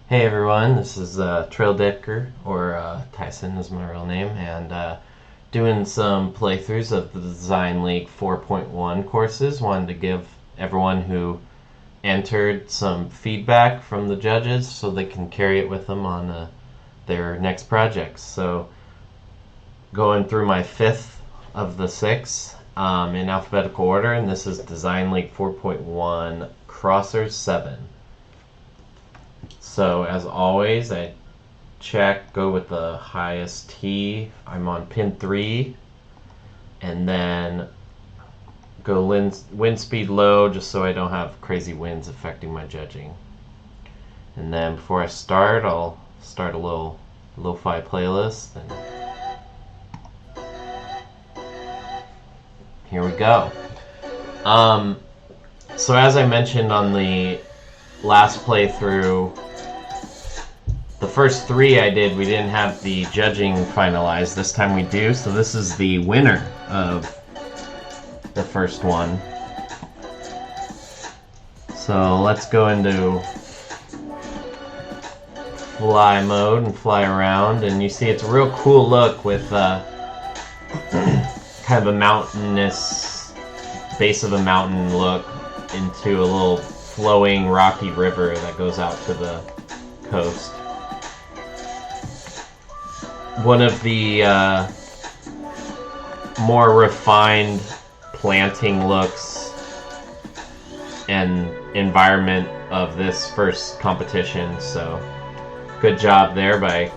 Hey everyone, this is Trail Decker, or Tyson is my real name, and doing some playthroughs of the Design League 4.1 courses. Wanted to give everyone who entered some feedback from the judges so they can carry it with them on their next projects. So, going through my fifth of the six in alphabetical order, and this is Design League 4.1 Crossers 7. So, as always, I go with the highest T. I'm on pin 3, and then go wind speed low just so I don't have crazy winds affecting my judging. And then before I start, I'll start a little lo-fi playlist, and here we go. So as I mentioned on the last playthrough, the first 3 I did, we didn't have the judging finalized. This time we do, so this is the winner of the first one. So let's go into fly mode and fly around, and you see it's a real cool look with kind of a mountainous, base of a mountain look into a little flowing rocky river that goes out to the coast. One of the more refined planting looks and environment of this first competition, so good job there by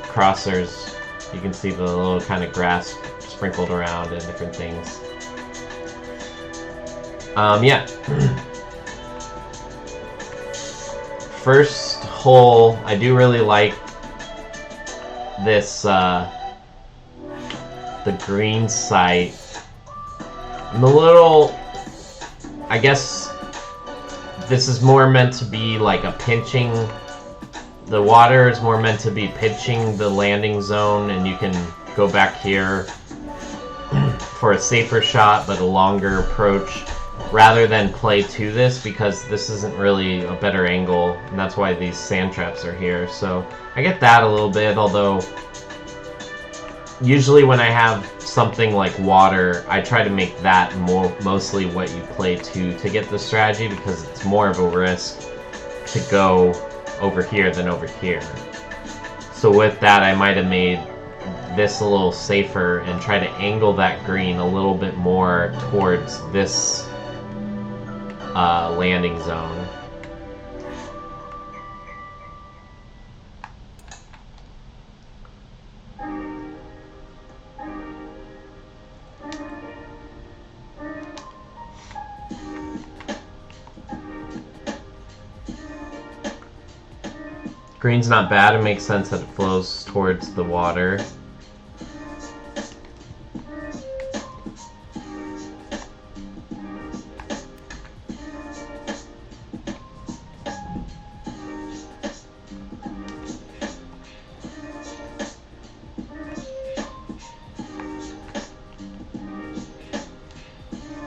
Crossers. You can see the little kind of grass sprinkled around and different things. Yeah. First hole, I do really like this, the green site. I'm a little, I guess this is more meant to be like a pinching, the water is more meant to be pinching the landing zone, and you can go back here for a safer shot but a longer approach rather than play to this, because this isn't really a better angle, and that's why these sand traps are here. So I get that a little bit, although usually when I have something like water, I try to make that mostly what you play to get the strategy, because it's more of a risk to go over here than over here. So with that, I might have made this a little safer and try to angle that green a little bit more towards this landing zone. Green's not bad, it makes sense that it flows towards the water.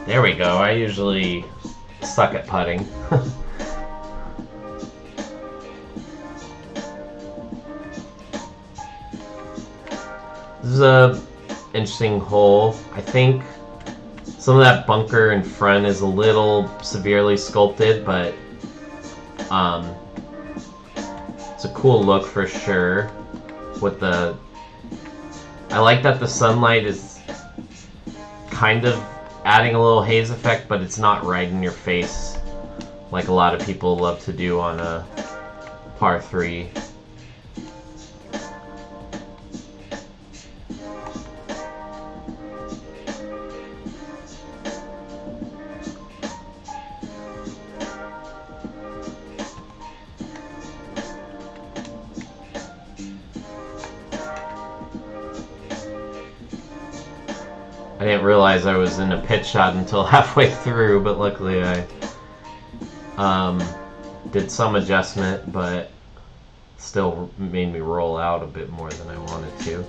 There we go, I usually suck at putting. This is a interesting hole. I think some of that bunker in front is a little severely sculpted, but it's a cool look for sure. With the, I like that the sunlight is kind of adding a little haze effect, but it's not right in your face like a lot of people love to do on a par 3. I didn't realize I was in a pitch shot until halfway through, but luckily I did some adjustment, but still made me roll out a bit more than I wanted to.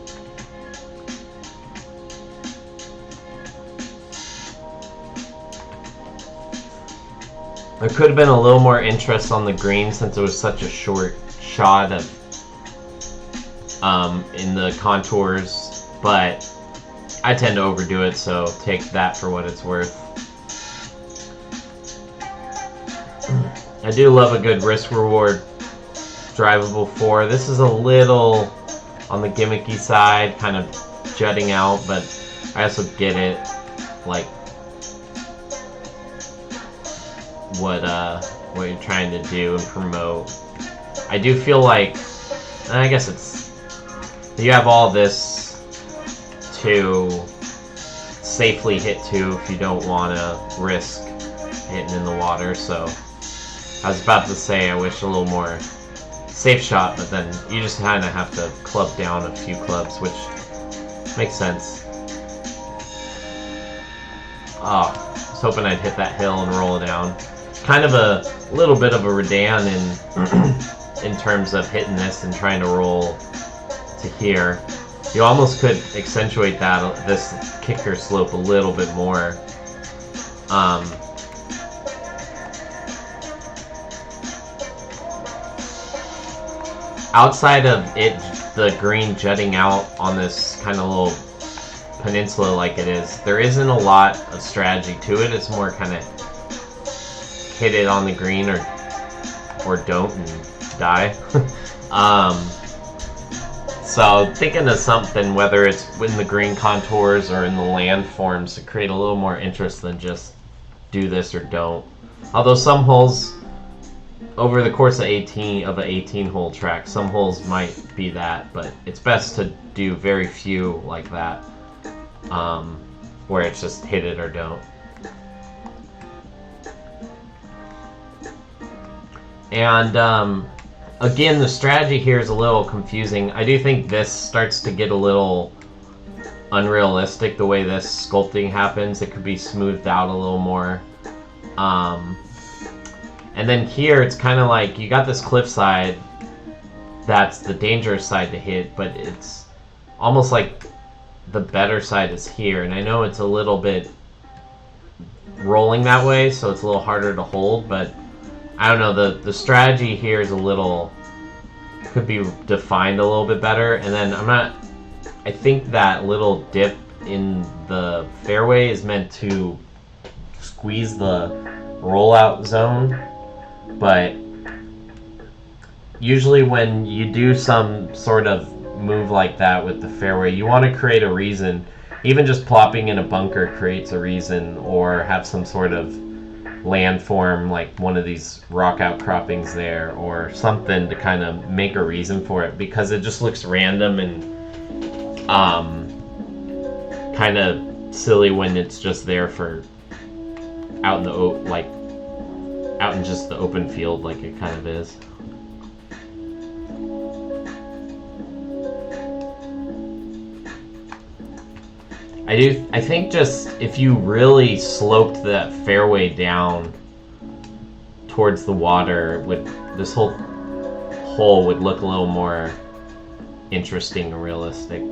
There could have been a little more interest on the green since it was such a short shot of in the contours, but I tend to overdo it, so take that for what it's worth. I do love a good risk-reward drivable 4. This is a little on the gimmicky side, kind of jutting out, but I also get it, like what you're trying to do and promote. I do feel like, and I guess it's, you have all this to safely hit to if you don't want to risk hitting in the water. So I was about to say I wish a little more safe shot, but then you just kind of have to club down a few clubs, which makes sense. Oh, I was hoping I'd hit that hill and roll it down. Kind of a little bit of a Redan in terms of hitting this and trying to roll to here. You almost could accentuate that, this kicker slope a little bit more. Outside of it, the green jutting out on this kind of little peninsula like it is, there isn't a lot of strategy to it. It's more kind of hit it on the green or don't and die. So thinking of something, whether it's in the green contours or in the landforms, to create a little more interest than just do this or don't. Although some holes, over the course of an 18-hole track, some holes might be that, but it's best to do very few like that, where it's just hit it or don't. And again, the strategy here is a little confusing. I do think this starts to get a little unrealistic, the way this sculpting happens. It could be smoothed out a little more. And then here, it's kind of like you got this cliffside that's the dangerous side to hit, but it's almost like the better side is here. And I know it's a little bit rolling that way, so it's a little harder to hold, but I don't know, the strategy here is a little, could be defined a little bit better. And then I think that little dip in the fairway is meant to squeeze the rollout zone, but usually when you do some sort of move like that with the fairway, you want to create a reason. Even just plopping in a bunker creates a reason, or have some sort of landform, like one of these rock outcroppings there, or something to kind of make a reason for it, because it just looks random and kind of silly when it's just there for out in the out in just the open field like it kind of is. I think just if you really sloped that fairway down towards the water, this whole hole would look a little more interesting and realistic.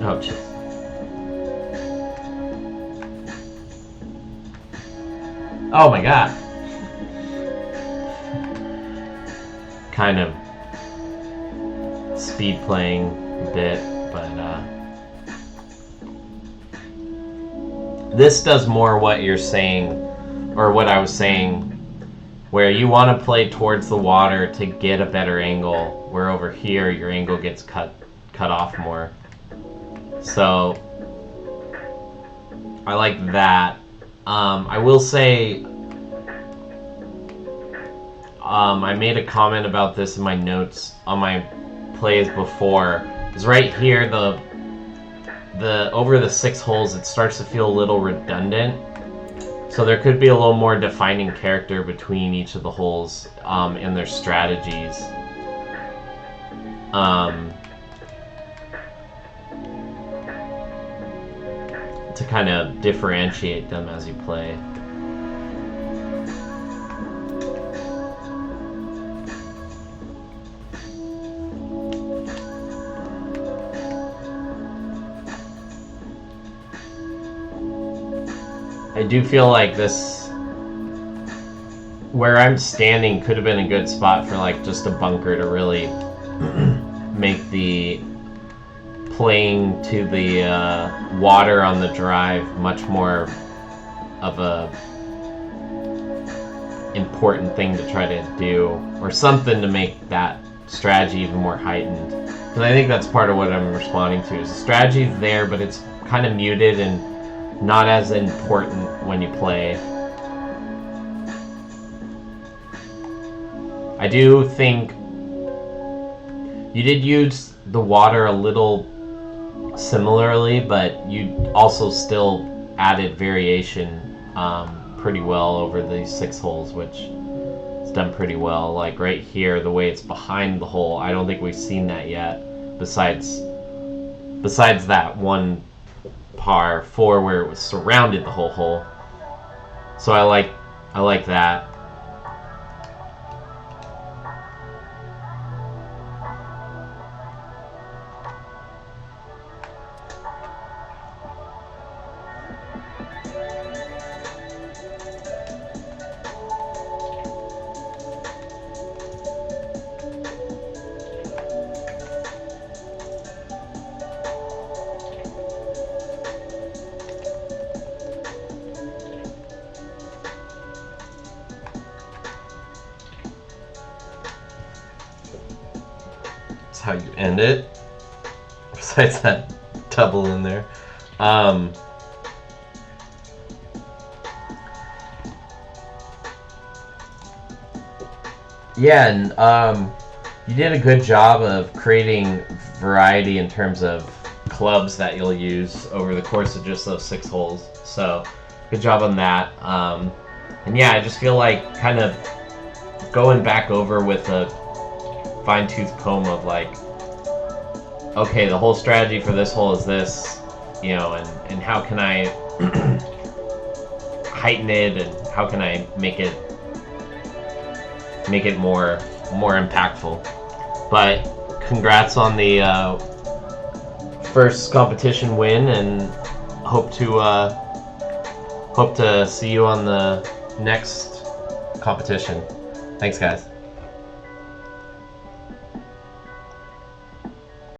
Oh, jeez. Oh my god. Kind of speed playing a bit, but this does more what you're saying, or what I was saying, where you want to play towards the water to get a better angle, where over here your angle gets cut off more. So I like that. I will say, I made a comment about this in my notes on my plays before. Is right here, the over the 6 holes, it starts to feel a little redundant. So there could be a little more defining character between each of the holes and their strategies. to kind of differentiate them as you play. I do feel like this, where I'm standing, could have been a good spot for like just a bunker to really make the playing to the water on the drive much more of a important thing to try to do, or something to make that strategy even more heightened. Because I think that's part of what I'm responding to, is the strategy's there, but it's kind of muted and not as important when you play. I do think you did use the water a little similarly, but you also still added variation pretty well over these 6 holes, which is done pretty well. Like right here, the way it's behind the hole, I don't think we've seen that yet, besides that one par 4 where it was surrounded the whole hole. So I like that. How you end it, besides that double in there. Yeah, and you did a good job of creating variety in terms of clubs that you'll use over the course of just those 6 holes. So good job on that. And yeah, I just feel like kind of going back over with a fine-tooth comb of like, okay, the whole strategy for this hole is this, you know, and how can I heighten it, and how can I make it more impactful. But congrats on the first competition win, and hope to see you on the next competition. Thanks, guys.